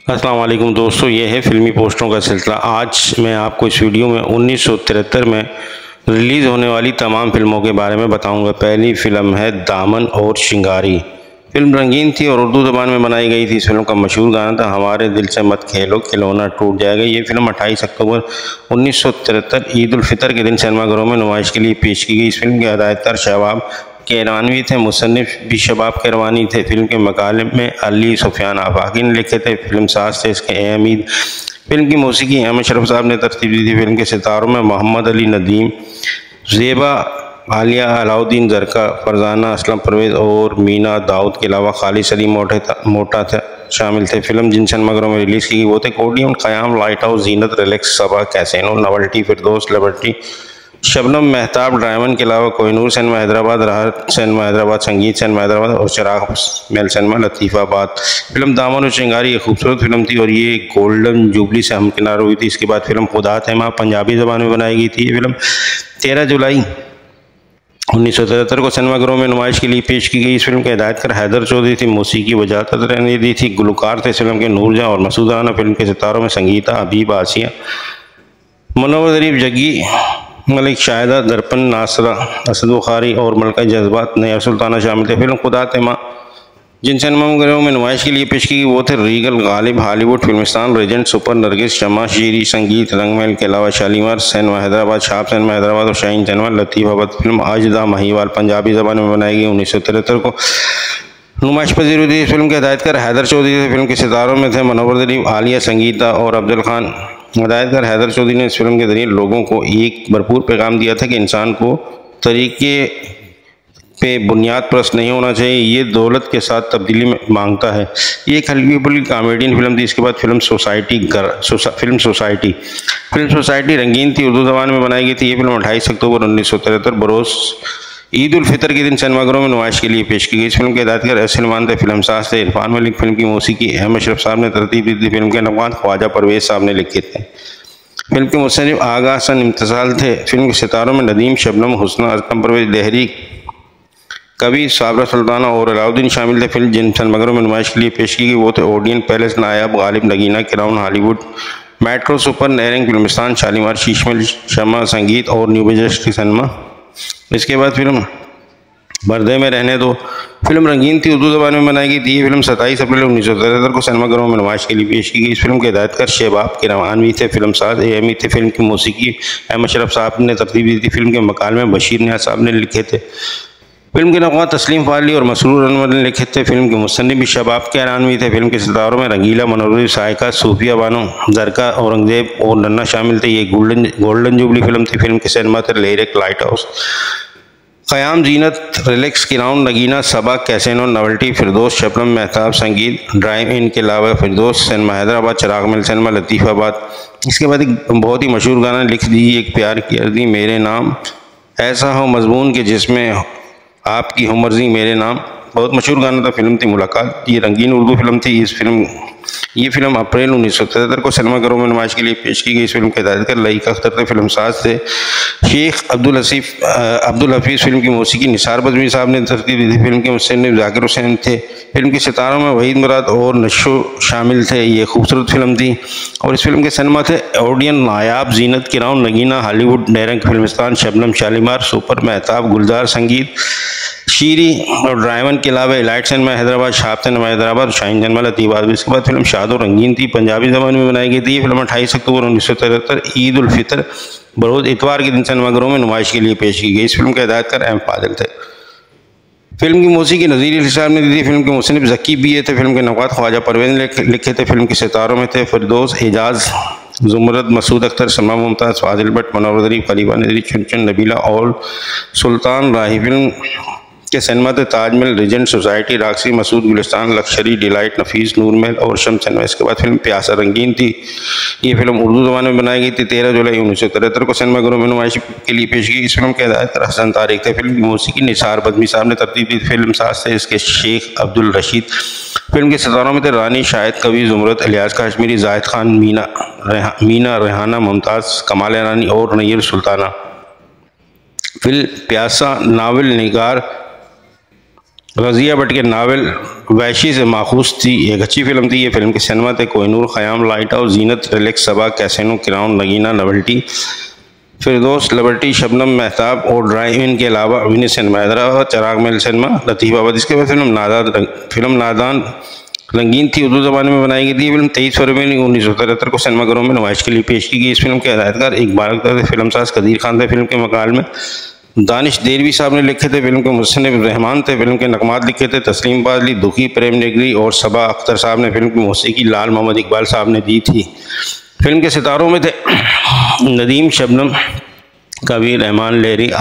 अस्सलाम वालेकुम दोस्तों, ये है फिल्मी पोस्टरों का सिलसिला। आज मैं आपको इस वीडियो में 1973 में रिलीज़ होने वाली तमाम फिल्मों के बारे में बताऊंगा। पहली फिल्म है दामन और शिंगारी। फिल्म रंगीन थी और उर्दू ज़बान में बनाई गई थी। इस फिल्म का मशहूर गाना था हमारे दिल से मत खेलो खिलौना टूट जाएगा। ये फिल्म 28 अक्टूबर 1973 ईद उल फितर के दिन सिनेमाघरों में नुमाइश के लिए पेश की गई। इस फिल्म के हदायतकार शहबाब किरवानी थे, मुसन्निफ भी शहबाब किरवानी थे। फिल्म के मकाले में अली सुफियान आफाकी ने लिखे थे। फिल्म साज थे इसके अहमीद। फिल्म की मौसीकी अहमद शरफ साहब ने तरतीब दी थी। फिल्म के सितारों में मोहम्मद अली नदीम, ज़ेबा आलिया, अलाउद्दीन जरका, फरजाना असलम परवेज़ और मीना दाऊद के अलावा खालिद सलीम मोटा था शामिल थे। फिल्म जिन सिनेमाघरों में रिलीज़ की गई वो थे कोडियम, क़याम, लाइट हाउस, जीनत, रिलैक्स, सबा, कैसीनो, नवल्टी, फिरदौस, लिबर्टी, शबनम, मेहताब, ड्राइवन के अलावा कोहिनूर सिनेमा हैदराबाद, राहत सिनेमा हैदराबाद, संगीत सिनेमा हैदराबाद और चिराग महल सिनेमा लतीफ़ाबाद। फिल्म दामन और शिंगारी एक खूबसूरत फिल्म थी और ये गोल्डन जुबली से हमकिनार हुई थी। इसके बाद फिल्म खुदा थे माँ पंजाबी ज़बान में बनाई गई थी। ये फिल्म 13 जुलाई 1973 को सिनेमाघरों में नुमाइश के लिए पेश की गई। इस फिल्म के हिदायतकार हैदर चौधरी थी, मौसीकी वजाहत रहने दी थी। गुलकार थे इस फिल्म के नूरजहां और मसूद राना। फिल्म के सितारों में संगीता, हबीब, आसिया, मुनव्वर ज़रीफ, जग्गी मलिक, शाहिदा, दर्पण, नासरा, असद बुखारी और मलका जज्बात, नया सुल्ताना शामिल थे। फिल्म खुदा थे माँ जिन सिनेमाघरों में नुमाइश के लिए पेश की गई वो थे Regal, Ghalib, Hollywood, Filmistan, Regent, Super, Nargis, Shama, Shirin, Sangeet, Rangmahal के अलावा शालीमार सिनेमा हैदराबाद, शाप सिनेमा हैदराबाद और शाहीन सिनेमा लतीफ़ाबाद। फिल्म आजदा महिवाल पंजाबी ज़बान में बनाई गई 1973 को नुमाइश पजीर हुई थी। इस फिल्म के हिदायतकार हैदर चौधरी थे। फिल्म के सितारों में थे मुनव्वर ज़रीफ, आलिया, संगीता और अफजल खान। हिदायतकार हैदर चौधरी ने इस फिल्म के ज़रिए लोगों को एक भरपूर पैगाम दिया था कि इंसान को तरीके पे बुनियाद परस्त नहीं होना चाहिए, ये दौलत के साथ तब्दीली में मांगता है। ये एक हल्की फुल्की कॉमेडियन फिल्म थी। इसके बाद फिल्म सोसाइटी रंगीन थी, उर्दू ज़बान में बनाई गई थी। ये फिल्म 28 अक्टूबर 1973 बरोज़ ईद उल फितर के दिन सिनेमाघरों में नुमाइश के लिए पेश की गई। इस फिल्म के हिदायतकार सलमान थे, फिल्म साज थे इरफान मलिक। फिल्म की मौसीकी अहमद शरफ साहब ने तरतीब दी थी। फिल्म के नक़ाद ख्वाजा परवेज़ साहब ने लिखे थे। फिल्म के मुसन्निफ आगा हसन इम्तिसाल थे। फिल्म के सितारों में नदीम, शबनम, हुस्ना, असलम परवेज़, लहरी, कवि, साबरा सुल्ताना और अलाउद्दीन शामिल थे। फिल्म जिन सिनेमाघरों में नुमाइश के लिए पेश की गई वो थे Odeon Palace, Nayab, Ghalib, Nagina, Crown, Hollywood, Metro, Super, Nairang, Filmistan, Shalimar, Sheeshmahal, Shama, Sangeet और न्यू बजट सिनेमा। इसके बाद फिल्म पर्दे में रहने दो। फिल्म रंगीन थी, उर्दू ज़बान में बनाई गई थी। ये फिल्म 27 अप्रैल 1973 को सिनेमाघरों में नुमाइश के लिए पेश की गई। इस फिल्म के हिदायतकार शहबाब किरवानी थे, फिल्म साज अहमी थे। फिल्म की मौसीकी अहमद शरफ साहब ने तरतीब दी थी। फिल्म के मकाल में बशीर नियाज़ साहब ने लिखे थे। फिल्म के नक़ाद तस्लीम फाली और मसरूर अनवर ने लिखे थे। फिल्म के मुसन्निफ भी शहबाब किरवानी थे। फिल्म के सितारों में रंगीला, मनोरवी, सायका, सूफिया बानो, जरका, औरंगजेब और नन्ना शामिल थे। ये गोल्डन जुबली फिल्म थी। फिल्म के सिनेमा थे लिरिक, लाइट हाउस, क़याम, जीनत, रिलैक्स, क्राउन, नगीना, सबा, कैसीनो, नवल्टी, फिरदौस, शबनम, मेहताब, संगीत, ड्राइव इन के अलावा फिरदौस सिनेमा हैदराबाद, चिराग महल सिनेमा लतीफ़ाबाद। इसके बाद एक बहुत ही मशहूर गाना लिख दीजिए, एक प्यार की अर्ज़ी मेरे नाम, ऐसा हो मजमून के जिसमें आपकी हो मर्जी मेरे नाम। बहुत मशहूर गाना था। फिल्म थी मुलाकात। ये रंगीन उर्दू फिल्म थी। ये फिल्म अप्रैल 1973 को सिनेमाघरों में नुमाइश के लिए पेश की गई। इस फिल्म के हिदायतकार लईक अख्तर थे, फिल्म साज थे शेख अब्दुल हफीज़। फिल्म की मौसीकी निसार बज़मी साहब ने तरतीब दी थी। फिल्म के मुसन्निफ जाकिर हुसैन थे। फिल्म के सितारों में वहीद मुराद और नशो शामिल थे। ये खूबसूरत फिल्म थी और इस फिल्म के सिनेमा थे Odeon, Nayab, Zeenat, Crown, Nagina, Hollywood, Nairang, Filmistan, Shabnam, Shalimar, Super, Mehtab, Gulzar, Sangeet, Shirin और ड्राइवन के अलावा लाइट सिनेमा हैदराबाद, शाप सिनेमा हैदराबाद, शाहीन सिनेमा लतीफ़ाबाद। इसके बाद फिल्म शादो रंगीन थी, पंजाबी ज़बान में बनाई गई थी। ये फिल्म 28 अक्टूबर 1973 ईद उल फितर बरोज़ इतवार के दिन सिनेमाघरों में नुमाइश के लिए पेश की गई। इस फिल्म के हिदायतकार अहम फादिल थे। फिल्म की मौसीकी नज़ीर अली साहब ने दी थी। फिल्म के मुसन्निफ ज़की भी थे। फिल्म के नक़ाद ख्वाजा परवेज़ ने लिखे थे। फिल्म के सितारों में थे फिरदौस, एजाज, जुमरद, मसूद अख्तर, समा मुमताज़, फाजिल भट्ट, मुनव्वर ज़रीफ, खलीफा नज़री, चुनचुन, नबीला और सुल्तान राही। फिल्म के सिनेमा थे Taj Mahal, Regent, Society, Roxy, Masood, Gulistan, Luxury, Delight, Nafees, Noor Mahal और शम सिनेमा। इसके बाद फिल्म प्यासा रंगीन थी। ये फिल्म उर्दू ज़बान में बनाई गई थी। 13 जुलाई 1973 को सिनेमाघरों में नुमाइश के लिए पेश की। इस फिल्म के हिदायतकार हसन तारिक थे। फिल्म की मौसीकी निसार बज़मी साहब ने तरतीब दी। फिल्म साज थे इसके शेख अब्दुल रशीद। फिल्म के सितारों में थे रानी, शाहिद, कवि, जुमरत, इलियास काश्मीरी, जाहिद खान, मीना, रेहाना, मुमताज़, कमाल रानी और नय्यर सुल्ताना। फिल्म प्यासा नावल निगार रज़िया भट्ट के नावल वैशी से माखूज थी, एक अच्छी फिल्म थी। ये फिल्म के सिनेमा थे कोहिनूर, ख़याम, लाइट हाउस, जीनत, रिलैक्स, सबा, कैसीनो, क्राउन, नगीना, नवल्टी, फिरदौस, लिबर्टी, शबनम, मेहताब और ड्राइव इन के अलावा विनी सिनेमा हैदराबाद, चिराग महल सिनेमा, लतीफ़ाबाद। इसके बाद फिल्म नादान रंगीन थी, उर्दू ज़बान में बनाई गई थी। फिल्म 23 फरवरी 1973 को सिनेमाघरों में नुमाइश के लिए पेश की गई। इस फिल्म के हदायतकार इकबाल अख्तर थे, फिल्मसाज कदीर खान थे। फिल्म के मकाल में दानिश देरवी साहब ने लिखे थे। फिल्म के मुसन्निफ रहमान थे। फिल्म के नकमात लिखे थे तस्लीम बाजली, दुखी, प्रेम नेगरी और सबा अख्तर साहब ने। फिल्म की मौसीकी लाल मोहम्मद इकबाल साहब ने दी थी। फिल्म के सितारों में थे नदीम, शबनम, कबीर, रहमान, लहरी,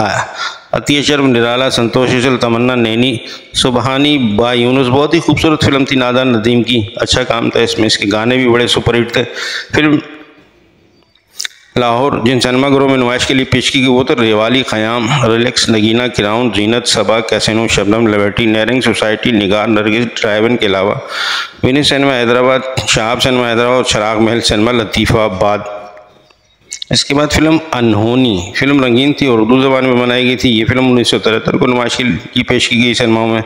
अतिया शर्म, निराला, संतोष अचल, तमन्ना, नैनी, सुबहानी, बा यूनुस। बहुत ही खूबसूरत फिल्म थी नादान नदीम की, अच्छा काम था इसमें, इसके गाने भी बड़े सुपरहिट थे। फिल्म लाहौर जिन सिनेमाघरों में नुमाइश के लिए पेश की गई वो तो Rivoli, Khayyam, relax, Nagina, crown, जीनत, सबा, कैसीनो, शबनम, लिबर्टी, नेरिंग सोसाइटी, निगार, नरगिस, ड्राइवन के अलावा विनी सिनेमा हैदराबाद, शहाब सिनेमा हैदराबाद, चिराग महल सिनेमा, लतीफ़ाबाद। इसके बाद फिल्म अनहोनी, फिल्म रंगीन थी और उर्दू ज़बान में बनाई गई थी। ये फिल्म 1973 को नुमाइश की पेश की गई सिनेमाओं में।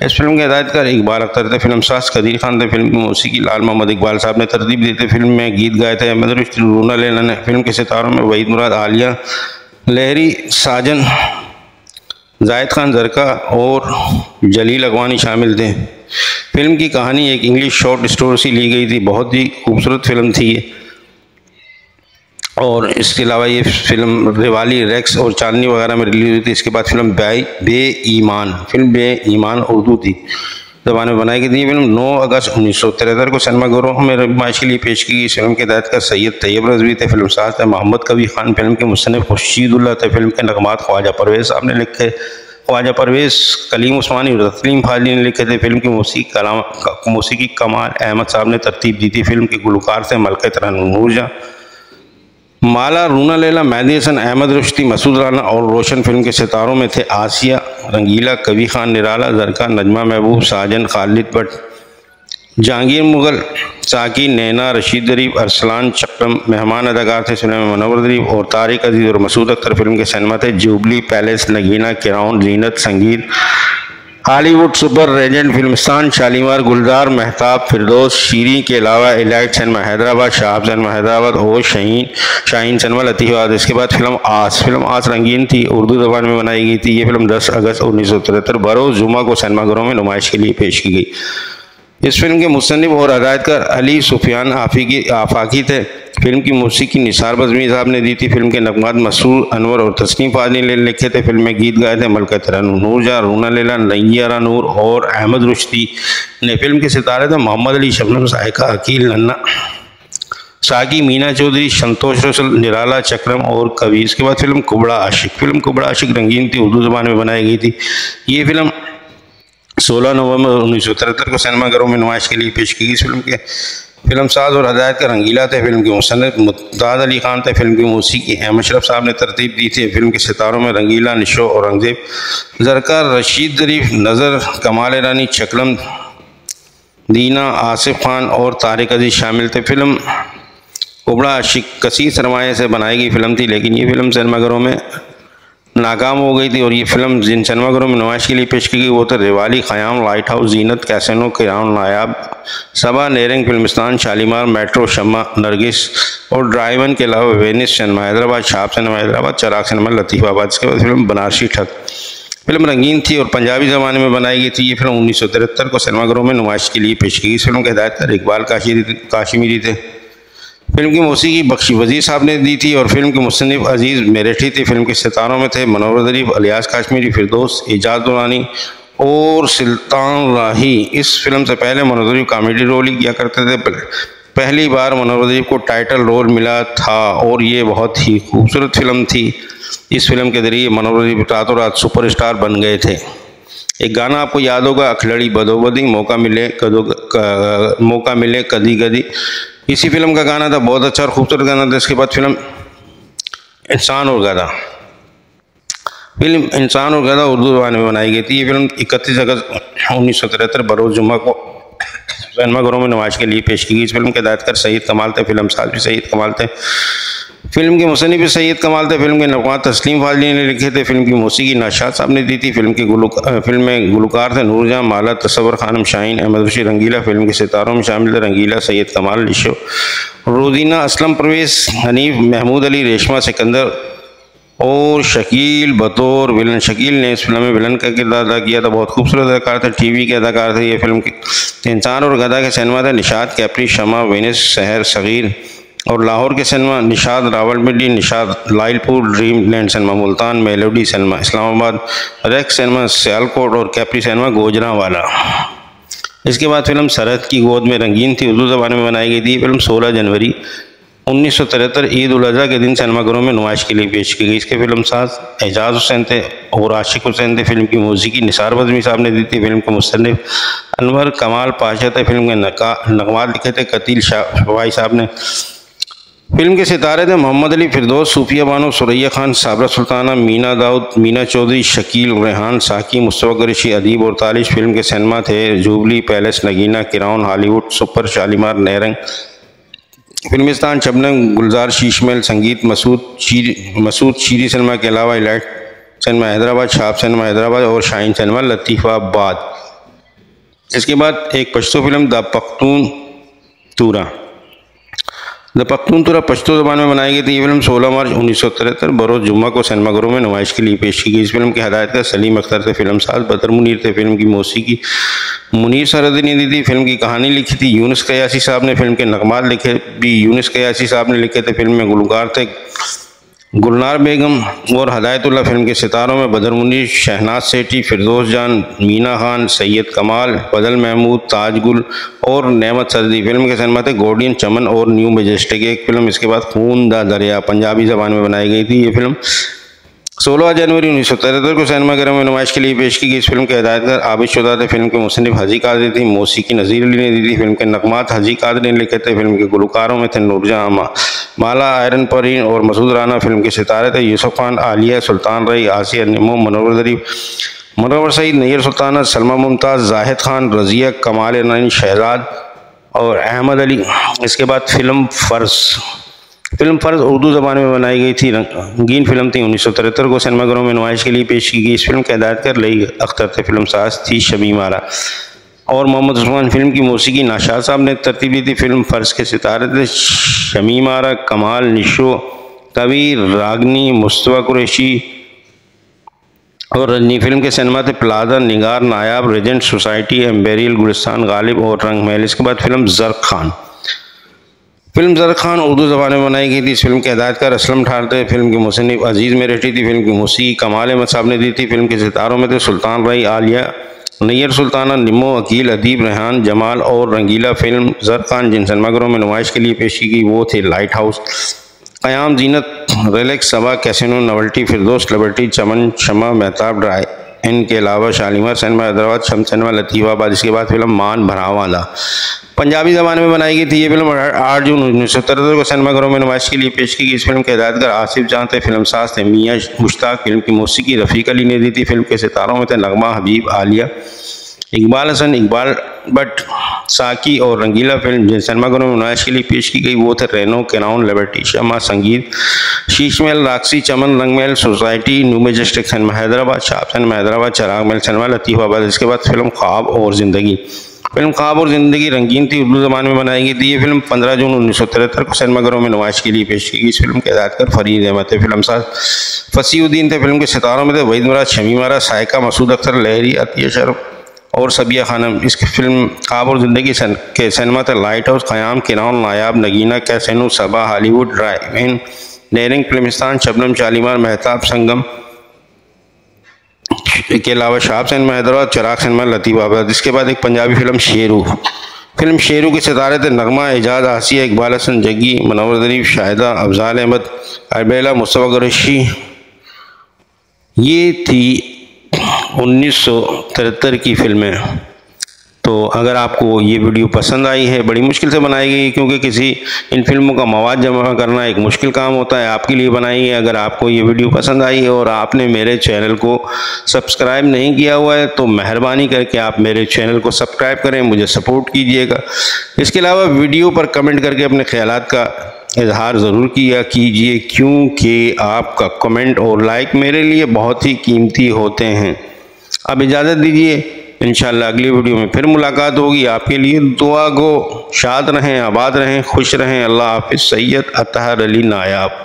इस फिल्म के हदायतकार इकबाल अख्तर थे, फिल्मसाज कदीर खान थे। फिल्म की मौसीकी लाल मोहम्मद इकबाल साहब ने तरतीब दी थी। फिल्म में गीत गाए थे अहमद रशीद, रूना लैला ने। फिल्म के सितारों में वहीद मुराद, आलिया, लहरी, साजन, जायद खान जरका और जलील अगवानी शामिल थे। फिल्म की कहानी एक इंग्लिश शॉर्ट स्टोरी से ली गई थी। बहुत ही खूबसूरत फिल्म थी ये। और इसके अलावा ये फिल्म रेवाली, रेक्स और चांदनी वगैरह में रिलीज हुई थी। इसके बाद फिल्म बे-ईमान, फिल्म बे-ईमान उर्दू थी ज़बान में बनाई गई थी। फिल्म 9 अगस्त 1973 को सिनेमाघरों में नुमाइश के लिए पेश की गई। फिल्म के हदायतकार सैयद तैयब रज़वी थे, फिल्मसाज थे मोहम्मद कबीर खान। फिल्म के मुसन्निफ खुर्शीदुल्लाह थे। फिल्म के नगमात ख्वाजा परवेज़ साहब ने लिखे, ख्वाजा परवेज़, कलीम उस्मानी और तस्लीम फाजली ने लिखे थे। फिल्म की मौसीकी कमाल अहमद साहब ने तरतीब दी थी। फिल्म के गुलकार थे मलका तरन्नुम नूरजहां, माला, रूना लैला, मेहदी हसन, अहमद रुश्ती, मसूद राना और रोशन। फिल्म के सितारों में थे आसिया, रंगीला, कबीर खान, निराला, जरका, नजमा महबूब, साजन, खालिद भट्ट, जहांगीर मुगल, साकी, नैना, रशीद ज़रीफ, अरसलान, चक्रम। मेहमान अदाकार थे फिल्म में मनोवर ज़रीफ और तारिक अजीज़ और मसूद अख्तर। फिल्म के सिनेमा थे जुबली पैलेस, नगीना, क्राउन, जीनत, संगीत, Hollywood, super, Regent, Filmistaan, Shalimar, गुलजार, मेहताब, फिरदौस, शीरी के अलावा elite cinema Hyderabad, Shahab cinema Hyderabad और शाहीन सिनेमा, लतीफ़ाबाद। इसके बाद फिल्म आस रंगीन थी, उर्दू ज़बान में बनाई गई थी। ये फिल्म 10 अगस्त 1973 बरोज़ जुमा को सिनेमाघरों में नुमाइश के लिए पेश की गई। इस फिल्म के मुसन्निफ और हदायतकार अली सुफियान आफाकी थे। फिल्म की मौसीकी निसार बज़मी साहब ने दी थी। फिल्म के नगमात मसूद अनवर और तस्नीम फाजली ने लिखे थे। फिल्म में गीत गाए थे मलका तरन्नुम नूरजहां, रूना लैला, नैयरा नूर और अहमद रुश्ती ने। फिल्म के सितारे थे मोहम्मद अली, शबनम, साहिका, अकील, नन्ना, साकी, मीना चौधरी, संतोष रसल, निराला, चक्रम और कवि। इसके बाद फिल्म कुबड़ा आशिक, रंगीन थी, उर्दू ज़बान में बनाई गई थी। ये फिल्म 16 नवंबर 1973 को सिनेमाघरों में नुमाइश के लिए पेश की गई। इस फिल्म के फिल्मसाज और हदायतकार रंगीला थे। फिल्म के मुसन्निफ मुमताज़ अली खान थे। फिल्म की मौसीकी अहमद अशरफ साहब ने तरतीब दी थी। फिल्म के सितारों में रंगीला, निशो, औरंगजेब, ज़रकार, रशीद ज़रीफ, नज़र, कमाल रानी, चकलम, दीना, आसिफ खान और तारिक अजीज़ शामिल थे। फिल्म कुबड़ा आशिक कसीर सरमाए से बनाई गई फिल्म थी, लेकिन ये फिल्म सिनेमाघरों में नाकाम हो गई थी। और ये फिल्म जिन सिनेमाघरों में नुमाइश के लिए पेश की गई वो तो Rivoli, Khayyam, Lighthouse, Zeenat, Casino, Crown, Nayab, Saba, Nairang, Filmistan, Shalimar, Metro, Shama, Nargis और ड्राइवन के अलावा Venice cinema Hyderabad, Shahab cinema Hyderabad, Chirag cinema, Latifabad. इसके बाद फिल्म बनारसी ठग, फिल्म रंगीन थी और पंजाबी ज़माने में बनाई गई थी। ये फिल्म 1973 को सिनेमाघरों में नुमाइश के लिए पेश की गई। इस फिल्म के हदायतकार इकबाल काशिमीरी थे। फिल्म की मौसीकी बख्शी वज़ीर साहब ने दी थी और फिल्म के मुसन्निफ अजीज़ मेरठी थे। फिल्म के सितारों में थे मनोवर ज़रीफ, इलियास काश्मीरी, फिरदौस, एजाज दुरानी और सुल्तान राही। इस फिल्म से पहले मनोवर ज़रीफ कॉमेडी रोल ही किया करते थे। पहली बार मनोवर ज़रीफ को टाइटल रोल मिला था और ये बहुत ही खूबसूरत फिल्म थी। इस फिल्म के ज़रिए मनोवर ज़रीफ रातों रात सुपरस्टार बन गए थे। एक गाना आपको याद होगा, अखलड़ी बदोबदी, मौका मिले कदी कदी। इसी फिल्म का गाना था, बहुत अच्छा और खूबसूरत गाना था। इसके बाद फिल्म इंसान और गधा, उर्दू ज़बान में बनाई गई थी। ये फिल्म 31 अगस्त 1973 बरोज़ जुम्मा को सिनेमाघरों में नुमाइश के लिए पेश की गई। इस फिल्म के हदायतकार सईद कमाल थे, फिल्मसाज भी सईद कमाल थे। फिल्म के मुसन्निफ सैयद कमाल थे। फिल्म के नक़ात तस्लीम फाजली ने लिखे थे। फिल्म की मौसीकी नौशाद साहब ने दी थी। फिल्म में गुलकार थे नूरजहां, माला, तसव्वुर खानम, शाहीन अहमद बशीर। रंगीला फिल्म के सितारों में शामिल थे रंगीला, सैयद कमाल, लिशो, रोजीना, असलम परवेज़, हनीफ, महमूद अली, रेशमा सिकंदर और शकील बतौर विलन। शकील ने इस फिल्म में विलन का किरदार अदा किया था। बहुत खूबसूरत अदाकार थे, टीवी के अदाकार थे। ये फिल्म के इंसान और गदा के सिनेमा थे निशात कैप्री, शमा, वेनिस, शहर सगीर। और लाहौर के cinema Nishat Rawalpindi, Nishat Lyallpur, Dreamland cinema Multan, Melody cinema Islamabad, Rex cinema Sialkot और कैप्री सिनेमा गोजरावाला। इसके बाद फिल्म सरहद की गोद में रंगीन थी, उर्दू ज़बान में बनाई गई थी। फिल्म 16 जनवरी 1973 ईद उल अज़हा के दिन सिनेमाघरों में नुमाइश के लिए पेश की गई। इसके फिल्म साज एजाज हुसैन थे और आशिक हुसैन थे। फिल्म की मौसीकी निसार बज़मी साहब ने दी थी। फिल्म के मुसन्निफ अनवर कमाल पाशा थे। फिल्म के नक़मात लिखे थे कतील शफाई साहब ने। फिल्म के सितारे थे मोहम्मद अली, फिरदौस, सूफिया बानो, सुरैया खान, साबरा सुल्ताना, मीना दाऊद, मीना चौधरी, शकील, रेहान, साकी, मुस्तफ़ा कुरैशी, अदीब और तालिश। फिल्म के सिनेमा थे Jubilee Palace, Nagina, Crown, Hollywood, Super, Shalimar, Nairang, Filmistan, Shabnam, Gulzar, Sheesh Mahal, Sangeet, Masood शीरी सिनेमा के अलावा इलाइट सिनेमा हैदराबाद, छाप सिनेमा हैदराबाद और शाहीन सिनेमा लतीफ़ाबाद। इसके बाद एक पश्तो फिल्म द पख्तूनतुरा पश्तो ज़बान में बनाई गई थी। ये फिल्म 16 मार्च 1973 बरोज़ जुम्मा को सिनेमाघरों में नुमाइश के लिए पेश की गई। इस फिल्म के हदायतकार सलीम अख्तर थे। फिल्म साज बदर मुनीर थे। फिल्म की मौसीकी मुनीर सरहदी ने दी थी। फिल्म की कहानी लिखी थी यूनुस कयासी साहब ने। फिल्म के नग़मात लिखे भी यूनुस कयासी साहब ने लिखे थे। फिल्म में गुलकार थे गुलनार बेगम और हदायतुल्लाह। फिल्म के सितारों में बदर मुनीर, शहनाज सेठी, फिरदौस जान, मीना खान, सैयद कमाल, फजल महमूद, ताज गुल और नेमत सरदी। फिल्म के सिनेमा थे गोल्डन चमन और न्यू मेजेस्टिक। एक फिल्म इसके बाद खून दा दरिया पंजाबी ज़बान में बनाई गई थी। ये फिल्म 16 जनवरी 1973 को सिनेमाघरों में नुमाइश के लिए पेश की गई। इस फिल्म के हदायतकार आबिद शुदा थे। फिल्म के मुसन्निफ हजी कादरी थी। मौसीकी नज़ीर अली ने दी थी। फिल्म के नग़मात हजी कादरी ने लिखे थे। फिल्म के गुलकारों में थे नूरजहां, माला, आयरन परवीन और मसूद राना। फिल्म के सितारे थे यूसुफ खान, आलिया, सुल्तान रई, आसिया निमो, मनोवर ज़रीफ, मनोवर सईद, नैयर सुल्ताना, सलमा मुमताज़, जाहिद खान, रज़िया, कमाल नानी, शहजाद और अहमद अली। इसके बाद फिल्म फ़र्ज़ उर्दू ज़बान में बनाई गई थी। रंगीन फिल्म थी। 1973 को सिनेमाघरों में नुमाइश के लिए पेश की गई। इस फिल्म के हदायतकार लई अख्तर थे। फिल्म साज थी शमीम आरा और मोहम्मद उस्मान। फिल्म की मौसीकी नाशाद साहब ने तरतीब दी थी। फिल्म फ़र्ज़ के सितारे थे शमीम आरा, कमाल, निशो, कबीर, रागनी, मुस्तफ़ा कुरैशी और रजनी। फिल्म के सिनेमा थे प्लाजा, निगार, नायाब, रेजेंट, सोसाइटी, एम्बेरियल, गुलिस्तान, गालिब और रंग महल। इसके बाद फिल्म ज़र खान उर्दू ज़बान में बनाई गई थी। इस फिल्म के हदायतकार असलम ठार थे। फिल्म के मुसन्निफ अजीज़ मेरठी थी। फिल्म की मौसीकी कमाल अहमद साहब ने दी थी। फिल्म के सितारों में थे सुल्तान रई, आलिया, नैयर सुल्ताना, निमो, अकील, अदीब, रेहान, जमाल और रंगीला। फिल्म ज़र खान जिन सिनेमाघरों में नुमाइश के लिए पेश की गई वो थे लाइट हाउस, क़याम, जीनत, रिलैक्स, सबा, कैसीनो, नवल्टी, फिरदौस, लिबर्टी, चमन, शमा, महताब, ड्राई। इनके अलावा शालीमार सिनेमा हैदराबाद, शम सिनेमा लतीफ़ाबाद। इसके बाद फिल्म मान भरावाला पंजाबी ज़बान में बनाई गई थी। ये फिल्म 8 जून 1973 को सिनेमाघरों में नुमाइश के लिए पेश की गई। इस फिल्म के हदायतकार आसिफ जान थे। फिल्म साज थे मियाँ मुश्ताक। फिल्म की मौसीकी रफ़ीक अली ने दी थी। फिल्म के सितारों में थे नगमा, हबीब, आलिया, इकबाल हसन, इकबाल भट्ट, साकी और रंगीला। फिल्म जिन सिनेमाघरों में नुमाइश के लिए पेश की गई वो थे Reno, किराउन, Liberty, Shama, Sangeet, Sheesh Mahal, Roxy, Chaman, Rangmahal, Society, New Majestic cinema Hyderabad, छाप सिनेमा हैदराबाद, चिराग महल सिनेमा लतीफ़ाबाद। इसके बाद फिल्म ख्वाब और ज़िंदगी। फिल्म ख्वाब और ज़िंदगी रंगीन थी, उर्दू ज़बान में बनाई गई थी। ये फिल्म 15 जून 1973 को सिनेमाघरों में नुमाइश के लिए पेश की गई। इस फिल्म के हदायतकार फरीद अहमद थे। फिल्म साज फसीउद्दीन थे। फिल्म के सितारों में थे वहीद मुराद, शमीम आरा, सायका, मसूद अख्तर, लहरी, अतिया शरफ और सबिया खानम। इसकी फिल्म ख्वाब और ज़िंदगी के सिनेमा थे Lighthouse, Khayyam, Crown, Nayab, Nagina, Casino, Saba, Hollywood, Drive In, Nairang, Filmistan, Shabnam, Shalimar, Mahtab, Sangam के अलावा शाप सिनेमा हैदराबाद, चिराग सिनेमा लतीफ़ाबाद। इसके बाद एक पंजाबी फिल्म शेरू के सितारे थे नगमा, एजाज, आसिया, इकबाल हसन, जग्गी, मनोवर ज़रीफ, शाहिदा, अफजाल अहमद, अरबेला, मुस्तफ़ा कुरैशी। ये थी 1973 की फिल्में। तो अगर आपको ये वीडियो पसंद आई है, बड़ी मुश्किल से बनाई गई क्योंकि इन फिल्मों का मवाद जमा करना एक मुश्किल काम होता है, आपके लिए बनाई है। अगर आपको ये वीडियो पसंद आई है और आपने मेरे चैनल को सब्सक्राइब नहीं किया हुआ है तो मेहरबानी करके आप मेरे चैनल को सब्सक्राइब करें, मुझे सपोर्ट कीजिएगा। इसके अलावा वीडियो पर कमेंट करके अपने ख्यालात का इजहार ज़रूर किया कीजिए, क्योंकि आपका कमेंट और लाइक मेरे लिए बहुत ही कीमती होते हैं। अब इजाज़त दीजिए, इंशाअल्लाह अगली वीडियो में फिर मुलाकात होगी। आपके लिए दुआ गो, शाद रहें, आबाद रहें, खुश रहें। अल्लाह हाफिज़। सैयद अतहर अली नायाब।